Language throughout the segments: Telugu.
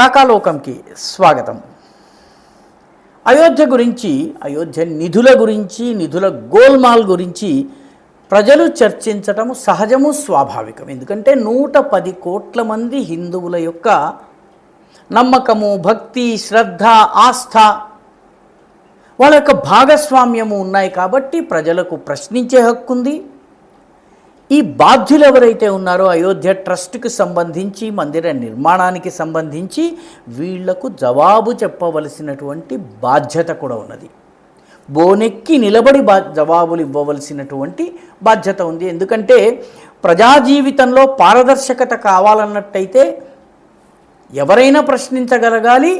కాకాలోకంకి స్వాగతం. అయోధ్య గురించి, అయోధ్య నిధుల గురించి, నిధుల గోల్మాల్ గురించి ప్రజలు చర్చించటం సహజము, స్వాభావికం. ఎందుకంటే 110 కోట్ల మంది హిందువుల యొక్క నమ్మకము, భక్తి, శ్రద్ధ, ఆస్థ, వాళ్ళ యొక్క భాగస్వామ్యము ఉన్నాయి కాబట్టి ప్రజలకు ప్రశ్నించే హక్కు ఉంది. ఈ బాధ్యులు ఎవరైతే ఉన్నారో అయోధ్య ట్రస్ట్కి సంబంధించి, మందిర నిర్మాణానికి సంబంధించి వీళ్లకు జవాబు చెప్పవలసినటువంటి బాధ్యత కూడా ఉన్నది. బోనెక్కి నిలబడి జవాబులు ఇవ్వవలసినటువంటి బాధ్యత ఉంది. ఎందుకంటే ప్రజా జీవితంలో పారదర్శకత కావాలన్నట్టయితే ఎవరైనా ప్రశ్నించగలగాలి,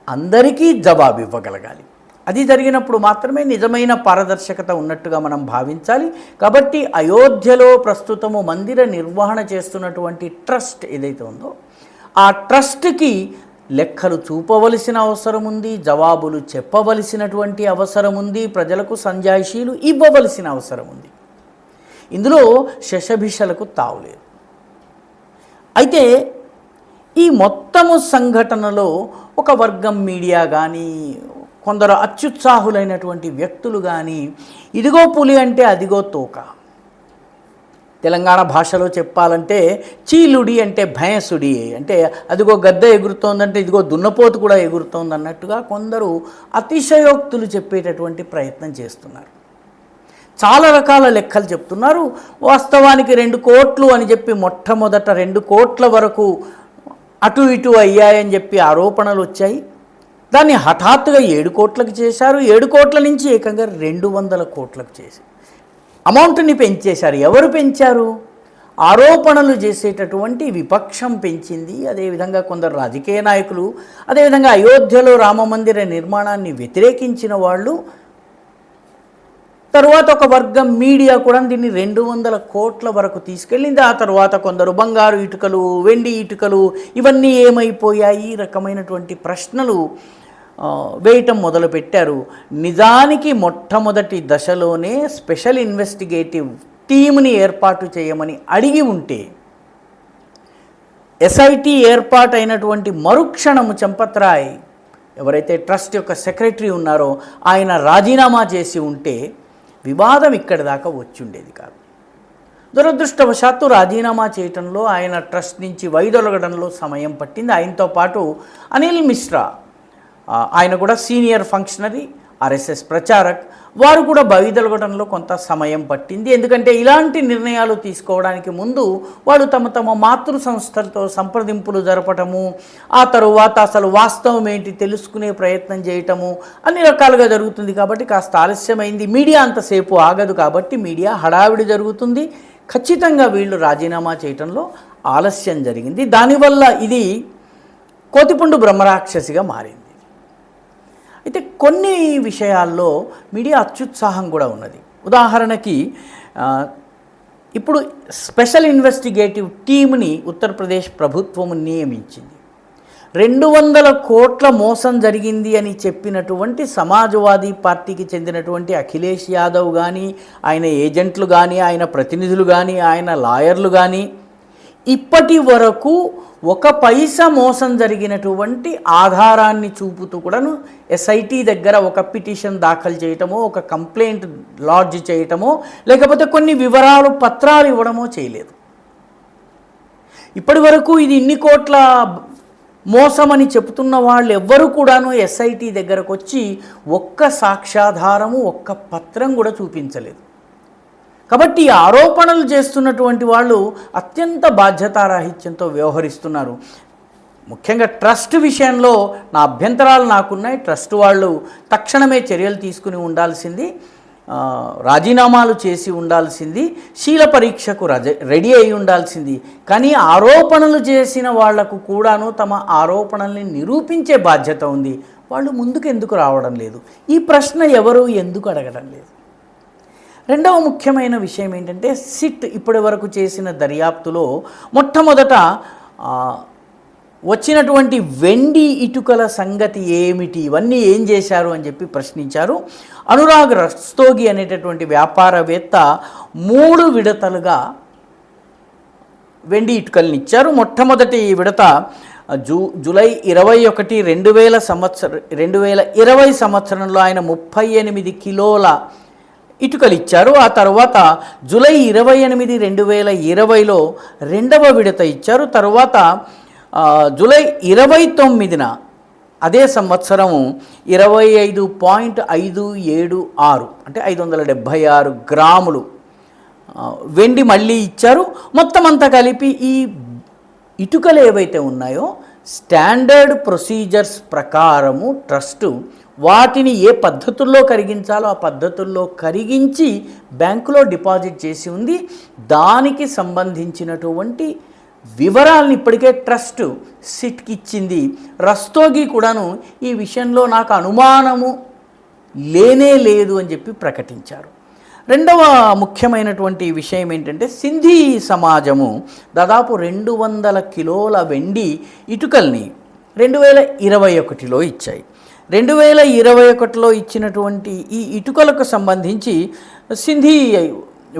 అందరికీ జవాబు ఇవ్వగలగాలి. అది జరిగినప్పుడు మాత్రమే నిజమైన పారదర్శకత ఉన్నట్టుగా మనం భావించాలి. కాబట్టి అయోధ్యలో ప్రస్తుతము మందిర నిర్వహణ చేస్తున్నటువంటి ట్రస్ట్ ఏదైతే ఉందో ఆ ట్రస్ట్కి లెక్కలు చూపవలసిన అవసరం ఉంది, జవాబులు చెప్పవలసినటువంటి అవసరం ఉంది, ప్రజలకు సంజాయిషీలు ఇవ్వవలసిన అవసరం ఉంది. ఇందులో శషభిషలకు తావులేదు. అయితే ఈ మొత్తము సంఘటనలో ఒక వర్గం మీడియా కానీ, కొందరు అత్యుత్సాహులైనటువంటి వ్యక్తులు కానీ ఇదిగో పులి అంటే అదిగో తోక, తెలంగాణ భాషలో చెప్పాలంటే చీలుడి అంటే భయసుడి, అంటే అదిగో గద్ద ఎగురుతోందంటే ఇదిగో దున్నపోతు కూడా ఎగురుతోంది అన్నట్టుగా కొందరు అతిశయోక్తులు చెప్పేటటువంటి ప్రయత్నం చేస్తున్నారు. చాలా రకాల లెక్కలు చెప్తున్నారు. వాస్తవానికి 2 కోట్లు అని చెప్పి మొట్టమొదట 2 కోట్ల వరకు అటు ఇటు అయ్యాయని చెప్పి ఆరోపణలు వచ్చాయి. దాన్ని హఠాత్తుగా 7 కోట్లకు చేశారు. 7 కోట్ల నుంచి ఏకంగా 200 కోట్లకు చేసి అమౌంట్ని పెంచేశారు. ఎవరు పెంచారు? ఆరోపణలు చేసేటటువంటి విపక్షం పెంచింది. అదేవిధంగా కొందరు రాజకీయ నాయకులు, అదేవిధంగా అయోధ్యలో రామమందిర నిర్మాణాన్ని వ్యతిరేకించిన వాళ్ళు, తరువాత ఒక వర్గం మీడియా కూడా దీన్ని 200 కోట్ల వరకు తీసుకెళ్ళింది. ఆ తర్వాత కొందరు బంగారు ఇటుకలు, వెండి ఇటుకలు ఇవన్నీ ఏమైపోయాయి, ఈ రకమైనటువంటి ప్రశ్నలు వేయటం మొదలుపెట్టారు. నిజానికి మొట్టమొదటి దశలోనే స్పెషల్ ఇన్వెస్టిగేటివ్ టీమ్ని ఏర్పాటు చేయమని అడిగి ఉంటే, ఎస్ఐటి ఏర్పాటు అయినటువంటి మరుక్షణము చంపత్రాయ్ ఎవరైతే ట్రస్ట్ యొక్క సెక్రటరీ ఉన్నారో ఆయన రాజీనామా చేసి ఉంటే వివాదం ఇక్కడి దాకా వచ్చి ఉండేది కాదు. దురదృష్టవశాత్తు రాజీనామా చేయటంలో, ఆయన ట్రస్ట్ నుంచి వైదొలగడంలో సమయం పట్టింది. ఆయనతో పాటు అనిల్ మిశ్రా, ఆయన కూడా సీనియర్ ఫంక్షనరీ, ఆర్ఎస్ఎస్ ప్రచారక్, వారు కూడా వైదొలగడంలో కొంత సమయం పట్టింది. ఎందుకంటే ఇలాంటి నిర్ణయాలు తీసుకోవడానికి ముందు వాళ్ళు తమ మాతృ సంస్థలతో సంప్రదింపులు జరపటము, ఆ తరువాత అసలు వాస్తవం ఏంటి తెలుసుకునే ప్రయత్నం చేయటము అన్ని రకాలుగా జరుగుతుంది. కాబట్టి కాస్త ఆలస్యమైంది. మీడియా అంతసేపు ఆగదు కాబట్టి మీడియా హడావిడి జరుగుతుంది. ఖచ్చితంగా వీళ్ళు రాజీనామా చేయటంలో ఆలస్యం జరిగింది. దానివల్ల ఇది కోతిపుండు బ్రహ్మరాక్షసిగా మారింది. అయితే కొన్ని విషయాల్లో మీడియా అత్యుత్సాహం కూడా ఉన్నది. ఉదాహరణకి ఇప్పుడు స్పెషల్ ఇన్వెస్టిగేటివ్ టీమ్ని ఉత్తరప్రదేశ్ ప్రభుత్వం నియమించింది. 200 కోట్ల మోసం జరిగింది అని చెప్పినటువంటి సమాజ్వాదీ పార్టీకి చెందినటువంటి అఖిలేష్ యాదవ్ కానీ, ఆయన ఏజెంట్లు కానీ, ఆయన ప్రతినిధులు కానీ, ఆయన లాయర్లు కానీ ఇప్పటి వరకు 1 పైసా మోసం జరిగినటువంటి ఆధారాన్ని చూపుతూ కూడాను ఎస్ఐటి దగ్గర ఒక పిటిషన్ దాఖలు చేయటమో, ఒక కంప్లైంట్ లాడ్జ్ చేయటమో, లేకపోతే కొన్ని వివరాలు పత్రాలు ఇవ్వడమో చేయలేదు. ఇప్పటి వరకు ఇది ఇన్ని కోట్ల మోసమని చెబుతున్న వాళ్ళు ఎవ్వరూ కూడాను ఎస్ఐటి దగ్గరకు వచ్చి ఒక్క సాక్ష్యాధారము, ఒక్క పత్రం కూడా చూపించలేదు. కాబట్టి ఆరోపణలు చేస్తున్నటువంటి వాళ్ళు అత్యంత బాధ్యతారాహిత్యంతో వ్యవహరిస్తున్నారు. ముఖ్యంగా ట్రస్ట్ విషయంలో నా అభ్యంతరాలు నాకున్నాయి. ట్రస్ట్ వాళ్ళు తక్షణమే చర్యలు తీసుకుని ఉండాల్సింది, రాజీనామాలు చేసి ఉండాల్సింది, శీల పరీక్షకు రెడీ అయి ఉండాల్సింది. కానీ ఆరోపణలు చేసిన వాళ్లకు కూడాను తమ ఆరోపణల్ని నిరూపించే బాధ్యత ఉంది. వాళ్ళు ముందుకు ఎందుకు రావడం లేదు? ఈ ప్రశ్న ఎవరు ఎందుకు అడగడం లేదు? రెండవ ముఖ్యమైన విషయం ఏంటంటే, సిట్ ఇప్పటి వరకు చేసిన దర్యాప్తులో మొట్టమొదట వచ్చినటువంటి వెండి ఇటుకల సంగతి ఏమిటి, ఇవన్నీ ఏం చేశారు అని చెప్పి ప్రశ్నించారు. అనురాగ్ రస్తోగి అనేటటువంటి వ్యాపారవేత్త 3 విడతలుగా వెండి ఇటుకల్ని ఇచ్చారు. మొట్టమొదటి విడత జూలై 21, 2020 సంవత్సరంలో ఆయన 38 కిలోల ఇటుకలు ఇచ్చారు. ఆ తర్వాత జూలై 28, 2020లో రెండవ విడత ఇచ్చారు. తర్వాత జూలై 29న అదే సంవత్సరం 25.576 అంటే 576 గ్రాములు వెండి మళ్ళీ ఇచ్చారు. మొత్తం అంతా కలిపి ఈ ఇటుకలు ఏవైతే ఉన్నాయో స్టాండర్డ్ ప్రొసీజర్స్ ప్రకారము ట్రస్టు వాటిని ఏ పద్ధతుల్లో కరిగించాలో ఆ పద్ధతుల్లో కరిగించి బ్యాంకులో డిపాజిట్ చేసి ఉంది. దానికి సంబంధించినటువంటి వివరాలను ఇప్పటికే ట్రస్ట్ సిట్కి ఇచ్చింది. రస్తోగి కూడాను ఈ విషయంలో నాకు అనుమానము లేనే లేదు అని చెప్పి ప్రకటించారు. రెండవ ముఖ్యమైనటువంటి విషయం ఏంటంటే సింధీ సమాజము దాదాపు 200 కిలోల వెండి ఇటుకల్ని 2021లో ఇచ్చాయి. 2021లో ఇచ్చినటువంటి ఈ ఇటుకలకు సంబంధించి సింధీ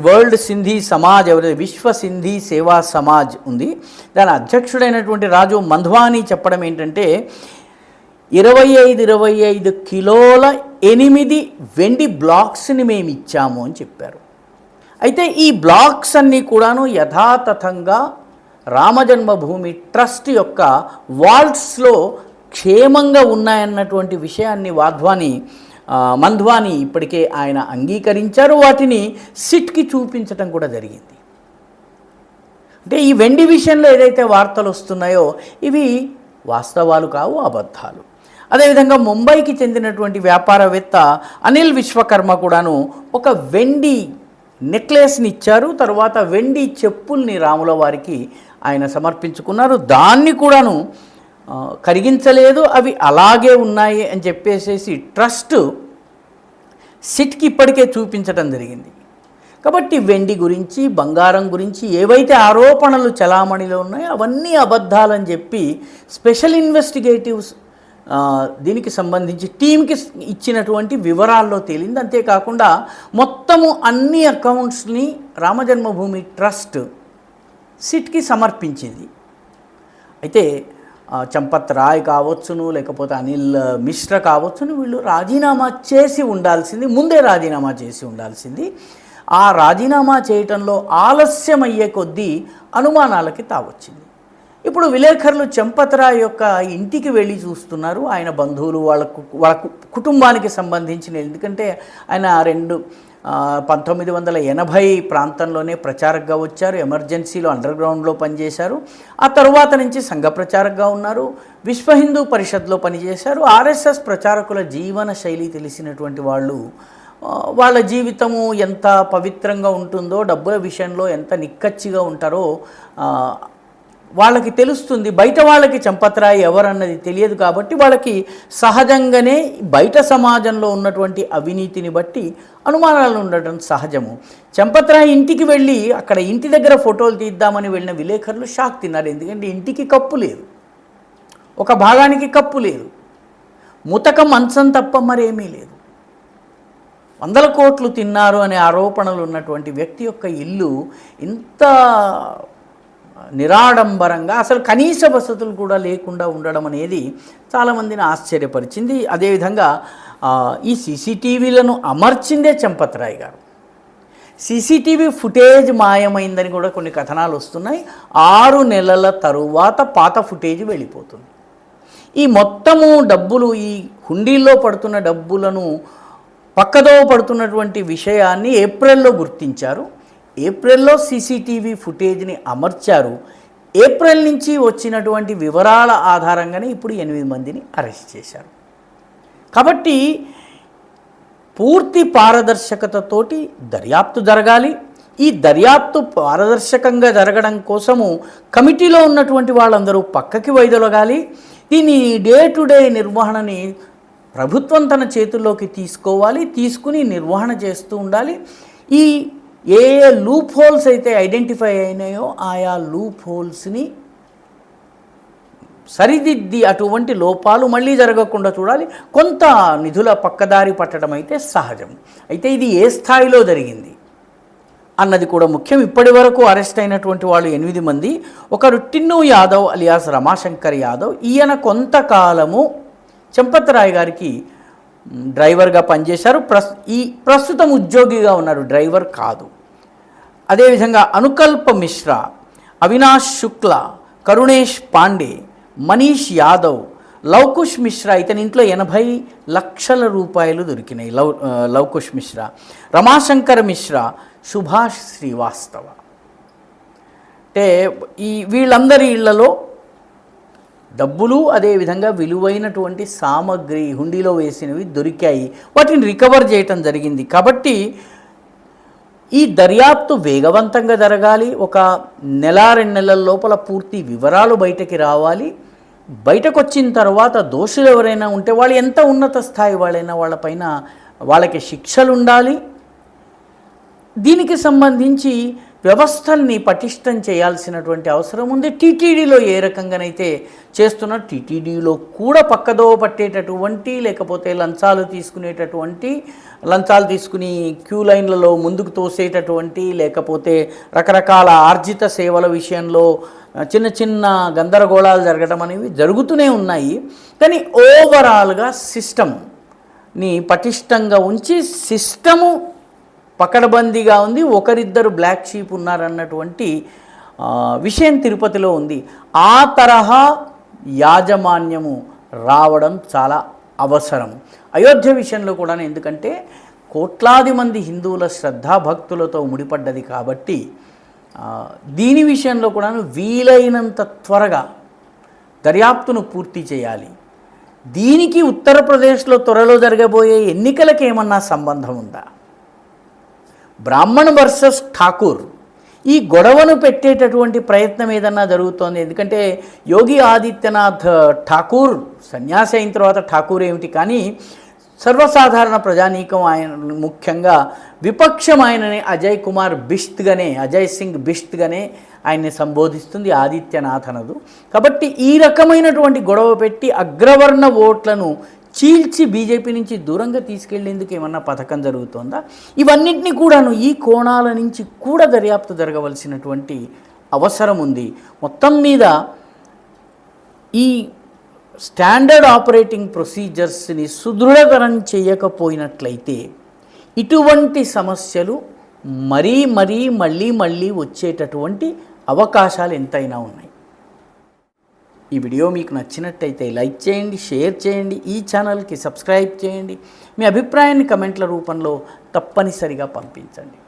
వరల్డ్ సింధీ సమాజ్ ఎవరైతే విశ్వ సింధీ సేవా సమాజ్ ఉంది, దాని అధ్యక్షుడైనటువంటి రాజు మంధ్వానీ చెప్పడం ఏంటంటే 25 కిలోల 8 వెండి బ్లాక్స్ని మేము ఇచ్చాము అని చెప్పారు. అయితే ఈ బ్లాక్స్ అన్నీ కూడాను యథాతథంగా రామజన్మభూమి ట్రస్ట్ యొక్క వాల్ట్స్లో క్షేమంగా ఉన్నాయన్నటువంటి విషయాన్ని మంధ్వానీ ఇప్పటికే ఆయన అంగీకరించారు. వాటిని సిట్కి చూపించటం కూడా జరిగింది. అంటే ఈ వెండి విషయంలో ఏదైతే వార్తలు వస్తున్నాయో ఇవి వాస్తవాలు కావు, అబద్ధాలు. అదేవిధంగా ముంబైకి చెందినటువంటి వ్యాపారవేత్త అనిల్ విశ్వకర్మ కూడాను ఒక వెండి నెక్లెస్ని ఇచ్చారు. తర్వాత వెండి చెప్పుల్ని రాముల వారికి ఆయన సమర్పించుకున్నారు. దాన్ని కూడాను కరిగించలేదు, అవి అలాగే ఉన్నాయి అని చెప్పేసేసి ట్రస్ట్ సిట్కి ఇప్పటికే చూపించడం జరిగింది. కాబట్టి వెండి గురించి బంగారం గురించి ఏవైతే ఆరోపణలు చలామణిలో ఉన్నాయో అవన్నీ అబద్ధాలని చెప్పి స్పెషల్ ఇన్వెస్టిగేటివ్స్ దీనికి సంబంధించి టీంకి ఇచ్చినటువంటి వివరాల్లో తేలింది. అంతేకాకుండా మొత్తము అన్ని అకౌంట్స్ని రామజన్మభూమి ట్రస్ట్ సిట్కి సమర్పించింది. అయితే చంపత్ రాయ్ కావచ్చును, లేకపోతే అనిల్ మిశ్రా కావచ్చును, వీళ్ళు రాజీనామా చేసి ఉండాల్సింది, ముందే రాజీనామా చేసి ఉండాల్సింది. ఆ రాజీనామా చేయటంలో ఆలస్యమయ్యే కొద్దీ అనుమానాలకి తావొచ్చింది. ఇప్పుడు విలేకరులు చంపత్ రాయ్ యొక్క ఇంటికి వెళ్ళి చూస్తున్నారు. ఆయన బంధువులు వాళ్ళ కుటుంబానికి సంబంధించిన, ఎందుకంటే ఆయన 1980 ప్రాంతంలోనే ప్రచారకగా వచ్చారు. ఎమర్జెన్సీలో అండర్గ్రౌండ్లో పనిచేశారు. ఆ తర్వాత నుంచి సంఘ ప్రచారకగా ఉన్నారు. విశ్వ హిందూ పరిషత్లో పనిచేశారు. ఆర్ఎస్ఎస్ ప్రచారకుల జీవన శైలి తెలిసినటువంటి వాళ్ళు వాళ్ళ జీవితము ఎంత పవిత్రంగా ఉంటుందో, డబ్బుల విషయంలో ఎంత నిక్కచ్చిగా ఉంటారో వాళ్ళకి తెలుస్తుంది. బయట వాళ్ళకి చంపత్ రాయ్ ఎవరన్నది తెలియదు. కాబట్టి వాళ్ళకి సహజంగానే బయట సమాజంలో ఉన్నటువంటి అవినీతిని బట్టి అనుమానాలు ఉండటం సహజము. చంపత్ రాయ్ ఇంటికి వెళ్ళి అక్కడ ఇంటి దగ్గర ఫోటోలు తీద్దామని వెళ్ళిన విలేకరులు షాక్ తిన్నారు. ఎందుకంటే ఇంటికి కప్పు లేదు, ఒక భాగానికి కప్పు లేదు, ముతక మంచం తప్ప మరేమీ లేదు. 100 కోట్లు తిన్నారు అనే ఆరోపణలు ఉన్నటువంటి వ్యక్తి యొక్క ఇల్లు ఇంత నిరాడంబరంగా, అసలు కనీస వసతులు కూడా లేకుండా ఉండడం అనేది చాలామందిని ఆశ్చర్యపరిచింది. అదేవిధంగా ఈ సీసీటీవీలను అమర్చిందే చంపత్ రాయ్ గారు. సీసీటీవీ ఫుటేజ్ మాయమైందని కూడా కొన్ని కథనాలు వస్తున్నాయి. 6 నెలల తరువాత పాత ఫుటేజ్ వెళ్ళిపోతుంది. ఈ మొత్తము డబ్బులు, ఈ హుండీల్లో పడుతున్న డబ్బులను పక్కదో పడుతున్నటువంటి విషయాన్ని ఏప్రిల్లో గుర్తించారు. ఏప్రిల్లో సీసీటీవీ ఫుటేజ్ని అమర్చారు. ఏప్రిల్ నుంచి వచ్చినటువంటి వివరాల ఆధారంగానే ఇప్పుడు 8 మందిని అరెస్ట్ చేశారు. కాబట్టి పూర్తి పారదర్శకతతోటి దర్యాప్తు జరగాలి. ఈ దర్యాప్తు పారదర్శకంగా జరగడం కోసము కమిటీలో ఉన్నటువంటి వాళ్ళందరూ పక్కకి వైదొలగాలి. దీని డే టు డే నిర్వహణని ప్రభుత్వం తన చేతుల్లోకి తీసుకోవాలి, తీసుకుని నిర్వహణ చేస్తూ ఉండాలి. ఈ ఏ లూప్ హోల్స్ అయితే ఐడెంటిఫై అయినాయో ఆయా లూప్ హోల్స్ని సరిదిద్ది అటువంటి లోపాలు మళ్ళీ జరగకుండా చూడాలి. కొంత నిధుల పక్కదారి పట్టడం అయితే సహజం. అయితే ఇది ఏ స్థాయిలో జరిగింది అన్నది కూడా ముఖ్యం. ఇప్పటి వరకు అరెస్ట్ అయినటువంటి వాళ్ళు 8 మంది. ఒకరు టిన్ను యాదవ్ అలియాస్ రమాశంకర్ యాదవ్. ఈయన కొంతకాలము చంపత్రాయ్ గారికి డ్రైవర్గా పనిచేశారు. ప్రస్తుతం ఉద్యోగిగా ఉన్నారు, డ్రైవర్ కాదు. అదేవిధంగా అనుకల్ప మిశ్రా, అవినాష్ శుక్లా, కరుణేష్ పాండే, మనీష్ యాదవ్, లవకుష్ మిశ్రా, ఇతని ఇంట్లో 80 లక్షల రూపాయలు దొరికినాయి. లవకుష్ మిశ్రా, రమాశంకర్ మిశ్రా, సుభాష్ శ్రీవాస్తవ. అంటే వీళ్ళందరి ఇళ్లలో డబ్బులు అదేవిధంగా విలువైనటువంటి సామగ్రి హుండీలో వేసినవి దొరికాయి. వాటిని రికవర్ చేయటం జరిగింది. కాబట్టి ఈ దర్యాప్తు వేగవంతంగా జరగాలి. ఒక 1-2 నెలల లోపల పూర్తి వివరాలు బయటకి రావాలి. బయటకు వచ్చిన తర్వాత దోషులు ఎవరైనా ఉంటే వాళ్ళు ఎంత ఉన్నత స్థాయి వాళ్ళైనా వాళ్ళకి శిక్షలు ఉండాలి. దీనికి సంబంధించి వ్యవస్థల్ని పటిష్టం చేయాల్సినటువంటి అవసరం ఉంది. టీటీడీలో ఏ రకంగానైతే చేస్తున్న టీటీడీలో కూడా పక్కదో పట్టేటటువంటి, లేకపోతే లంచాలు తీసుకుని క్యూ లైన్లలో ముందుకు తోసేటటువంటి, లేకపోతే రకరకాల ఆర్జిత సేవల విషయంలో చిన్న చిన్న గందరగోళాలు జరగడం అనేవి జరుగుతూనే ఉన్నాయి. కానీ ఓవరాల్గా సిస్టమ్ని పటిష్టంగా ఉంచి సిస్టము పకడ్బందీగా ఉంది. ఒకరిద్దరు బ్లాక్ షీప్ ఉన్నారన్నటువంటి విషయం తిరుపతిలో ఉంది. ఆ తరహా యాజమాన్యము రావడం చాలా అవసరం. అయోధ్య విషయంలో కూడా, ఎందుకంటే కోట్లాది మంది హిందువుల శ్రద్ధాభక్తులతో ముడిపడ్డది కాబట్టి దీని విషయంలో కూడా వీలైనంత త్వరగా దర్యాప్తును పూర్తి చేయాలి. దీనికి ఉత్తరప్రదేశ్లో త్వరలో జరగబోయే ఎన్నికలకు ఏమన్నా సంబంధం ఉందా? బ్రాహ్మణ్ వర్సెస్ ఠాకూర్ ఈ గొడవను పెట్టేటటువంటి ప్రయత్నం ఏదన్నా జరుగుతోంది. ఎందుకంటే యోగి ఆదిత్యనాథ్ ఠాకూర్ సన్యాసి అయిన తర్వాత ఠాకూర్ ఏమిటి, కానీ సర్వసాధారణ ప్రజానీకం ఆయన, ముఖ్యంగా విపక్షం ఆయనని అజయ్ సింగ్ బిష్త్గానే ఆయన్ని సంబోధిస్తుంది, ఆదిత్యనాథ్ అనదు. కాబట్టి ఈ రకమైనటువంటి గొడవ పెట్టి అగ్రవర్ణ ఓట్లను చీల్చి బీజేపీ నుంచి దూరంగా తీసుకెళ్లేందుకు ఏమన్నా పథకం జరుగుతోందా? ఇవన్నింటినీ కూడాను ఈ కోణాల నుంచి కూడా దర్యాప్తు జరగవలసినటువంటి అవసరం ఉంది. మొత్తం మీద ఈ స్టాండర్డ్ ఆపరేటింగ్ ప్రొసీజర్స్ని సుదృఢతరం చేయకపోయినట్లయితే ఇటువంటి సమస్యలు మళ్ళీ వచ్చేటటువంటి అవకాశాలు ఎంతైనా ఉన్నాయి. ఈ వీడియో మీకు నచ్చినట్టయితే లైక్ చేయండి, షేర్ చేయండి, ఈ ఛానల్కి సబ్స్క్రైబ్ చేయండి. మీ అభిప్రాయాన్ని కమెంట్ల రూపంలో తప్పనిసరిగా పంపించండి.